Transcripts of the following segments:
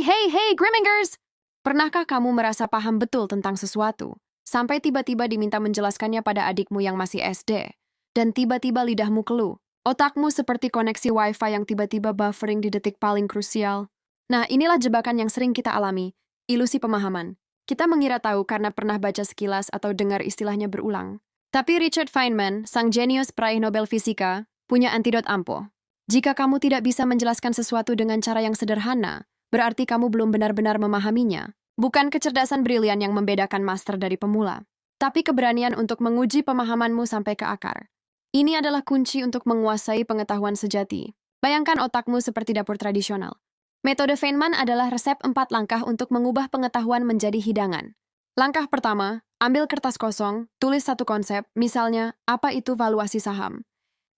Hey, Grimmingers! Pernahkah kamu merasa paham betul tentang sesuatu, sampai tiba-tiba diminta menjelaskannya pada adikmu yang masih SD, dan tiba-tiba lidahmu keluh? Otakmu seperti koneksi Wi-Fi yang tiba-tiba buffering di detik paling krusial. Nah, inilah jebakan yang sering kita alami, ilusi pemahaman. Kita mengira tahu karena pernah baca sekilas atau dengar istilahnya berulang. Tapi Richard Feynman, sang jenius peraih Nobel Fisika, punya antidot ampuh. Jika kamu tidak bisa menjelaskan sesuatu dengan cara yang sederhana, berarti kamu belum benar-benar memahaminya. Bukan kecerdasan brilian yang membedakan master dari pemula, tapi keberanian untuk menguji pemahamanmu sampai ke akar. Ini adalah kunci untuk menguasai pengetahuan sejati. Bayangkan otakmu seperti dapur tradisional. Metode Feynman adalah resep 4 langkah untuk mengubah pengetahuan menjadi hidangan. Langkah pertama, ambil kertas kosong, tulis satu konsep, misalnya, apa itu valuasi saham.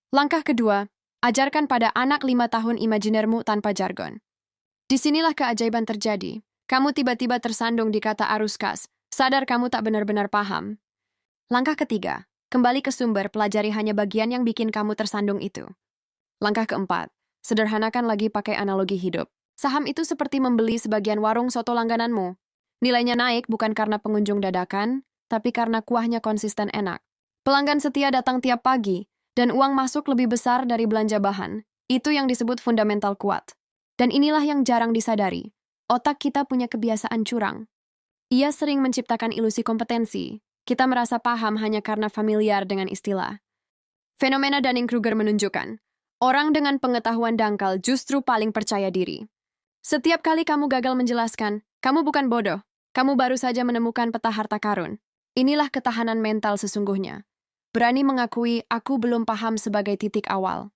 Langkah kedua, ajarkan pada anak 5 tahun imajinermu tanpa jargon. Disinilah keajaiban terjadi. Kamu tiba-tiba tersandung di kata arus kas, sadar kamu tak benar-benar paham. Langkah ketiga, kembali ke sumber, pelajari hanya bagian yang bikin kamu tersandung itu. Langkah keempat, sederhanakan lagi pakai analogi hidup. Saham itu seperti membeli sebagian warung soto langgananmu. Nilainya naik bukan karena pengunjung dadakan, tapi karena kuahnya konsisten enak. Pelanggan setia datang tiap pagi, dan uang masuk lebih besar dari belanja bahan. Itu yang disebut fundamental kuat. Dan inilah yang jarang disadari. Otak kita punya kebiasaan curang. Ia sering menciptakan ilusi kompetensi. Kita merasa paham hanya karena familiar dengan istilah. Fenomena Dunning-Kruger menunjukkan, orang dengan pengetahuan dangkal justru paling percaya diri. Setiap kali kamu gagal menjelaskan, kamu bukan bodoh. Kamu baru saja menemukan peta harta karun. Inilah ketahanan mental sesungguhnya. Berani mengakui, aku belum paham sebagai titik awal.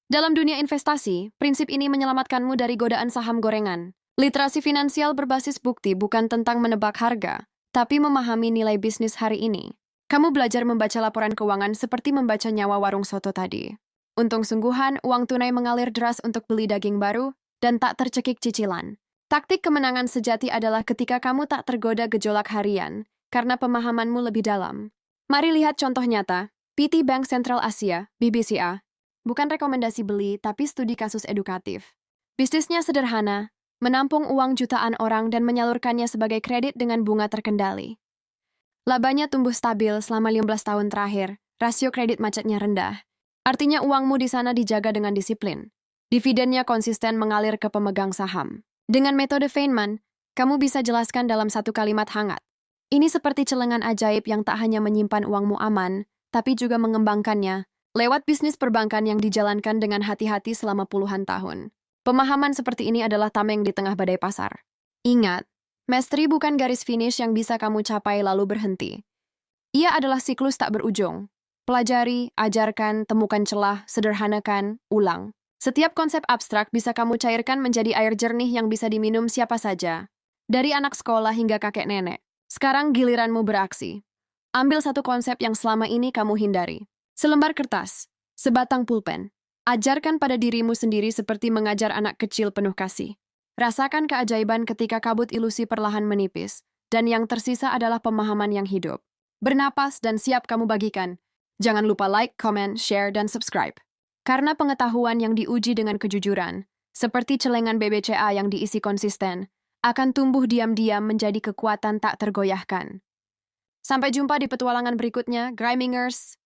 Dalam dunia investasi, prinsip ini menyelamatkanmu dari godaan saham gorengan. Literasi finansial berbasis bukti bukan tentang menebak harga, tapi memahami nilai bisnis hari ini. Kamu belajar membaca laporan keuangan seperti membaca nyawa warung soto tadi. Untung sungguhan, uang tunai mengalir deras untuk beli daging baru, dan tak tercekik cicilan. Taktik kemenangan sejati adalah ketika kamu tak tergoda gejolak harian, karena pemahamanmu lebih dalam. Mari lihat contoh nyata, PT Bank Sentral Asia, BBCA. Bukan rekomendasi beli, tapi studi kasus edukatif. Bisnisnya sederhana, menampung uang jutaan orang dan menyalurkannya sebagai kredit dengan bunga terkendali. Labanya tumbuh stabil selama 15 tahun terakhir, rasio kredit macetnya rendah. Artinya uangmu di sana dijaga dengan disiplin. Dividennya konsisten mengalir ke pemegang saham. Dengan metode Feynman, kamu bisa jelaskan dalam satu kalimat hangat. Ini seperti celengan ajaib yang tak hanya menyimpan uangmu aman, tapi juga mengembangkannya lewat bisnis perbankan yang dijalankan dengan hati-hati selama puluhan tahun. Pemahaman seperti ini adalah tameng di tengah badai pasar. Ingat, mastery bukan garis finish yang bisa kamu capai lalu berhenti. Ia adalah siklus tak berujung. Pelajari, ajarkan, temukan celah, sederhanakan, ulang. Setiap konsep abstrak bisa kamu cairkan menjadi air jernih yang bisa diminum siapa saja. Dari anak sekolah hingga kakek nenek. Sekarang giliranmu beraksi. Ambil satu konsep yang selama ini kamu hindari. Selembar kertas, sebatang pulpen. Ajarkan pada dirimu sendiri seperti mengajar anak kecil penuh kasih. Rasakan keajaiban ketika kabut ilusi perlahan menipis, dan yang tersisa adalah pemahaman yang hidup. Bernapas dan siap kamu bagikan. Jangan lupa like, comment, share, dan subscribe. Karena pengetahuan yang diuji dengan kejujuran, seperti celengan BBCA yang diisi konsisten, akan tumbuh diam-diam menjadi kekuatan tak tergoyahkan. Sampai jumpa di petualangan berikutnya, Grimingers.